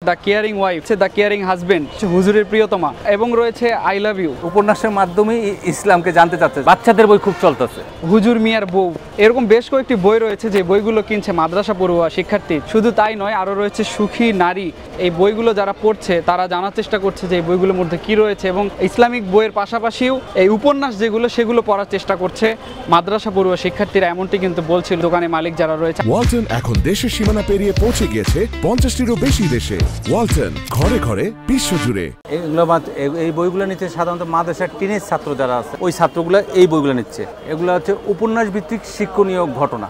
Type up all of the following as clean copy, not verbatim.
The caring wife, the caring husband, হুজুরের প্রিয়তমা, এবং রয়েছে আই লাভ ইউ। উপন্যাসের মাধ্যমে ইসলামকে জানতে চাচ্ছে। বাচ্চাদের বই খুব চলতেছে। হুজুর মিয়ার বউ, এরকম বেশ কয়েকটি বই রয়েছে যে বইগুলো কিনছে মাদ্রাসা পড়ুয়া শিক্ষার্থী। শুধু তাই নয়, আরও রয়েছে সুখী নারী। এই বইগুলো যারা পড়ছে তারা জানার চেষ্টা করছে যে এই বইগুলোর মধ্যে কি রয়েছে, এবং ইসলামিক বইয়ের পাশাপাশিও এই উপন্যাস যেগুলো সেগুলো পড়ার চেষ্টা করছে মাদ্রাসা পড়ুয়া শিক্ষার্থীরা, এমনটি কিন্তু বলছিল দোকানের মালিক যারা রয়েছে। ওয়ালটন এখন দেশের সীমানা পেরিয়ে পৌঁছে গিয়েছে 50টিরও বেশি দেশে। ওয়ালটন, ঘরে ঘরে বিশ্বজুড়ে। এই বইগুলো নিচ্ছে সাধারণত মাদ্রাসার টিনেজ ছাত্র যারা আছে, ওই ছাত্রগুলো এই বইগুলো নিচ্ছে। এগুলো হচ্ছে উপন্যাস ভিত্তিক শিক্ষণীয় ঘটনা,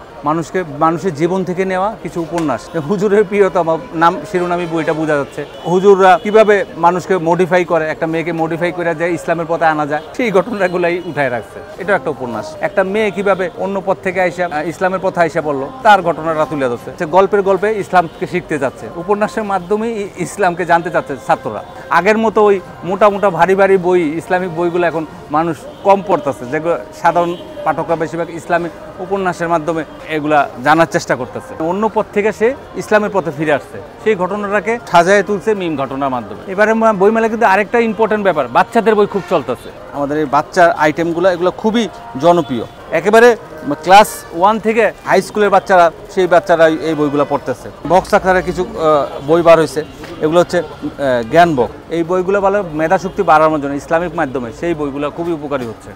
মানুষের জীবন থেকে নেওয়া কিছু উপন্যাস। হুজুরের প্রিয়তমা নাম শিরোনামী বইটা বোঝা যাচ্ছে হুজুররা কিভাবে মানুষকে মডিফাই করে, একটা মেয়েকে মডিফাই করে যায় ইসলামের পথে আনা যায়, সেই ঘটনাগুলাই উঠায় রাখছে। এটা একটা উপন্যাস। একটা মেয়ে কিভাবে অন্য পথ থেকে আইসা ইসলামের পথে আইসা পড়লো, তার ঘটনাটা তুলে ধরছে। গল্পের গল্পে ইসলামকে শিখতে যাচ্ছে, উপন্যাসের মাধ্যমেই ইসলামকে জানতে চাচ্ছে ছাত্ররা। আগের মতো ওই মোটা মোটা ভারী ভারী বই, ইসলামিক বইগুলো এখন মানুষ কম পড়তেছে, যেগুলো সাধারণ পাঠকরা বেশিরভাগ ইসলামিক উপন্যাসের মাধ্যমে এগুলা জানার চেষ্টা করতেছে। অন্য পথ থেকে সে ইসলামের পথে ফিরে আসছে, সেই ঘটনাটাকে সাজায় তুলছে মিম ঘটনার মাধ্যমে। এবারে বইমেলা কিন্তু আরেকটা ইম্পর্টেন্ট ব্যাপার, বাচ্চাদের বই খুব চলতেছে। আমাদের এই বাচ্চার আইটেমগুলো এগুলো খুবই জনপ্রিয়। একেবারে ক্লাস 1 থেকে হাই স্কুলের বাচ্চারা, সেই বাচ্চারা এই বইগুলো পড়তেছে। বক্স আকারে কিছু বই বার হয়েছে, এগুলো হচ্ছে জ্ঞান বক্স। এই বইগুলো ভালো মেধাশক্তি বাড়ানোর জন্য ইসলামিক মাধ্যমে সেই বইগুলো খুবই উপকারী হচ্ছে।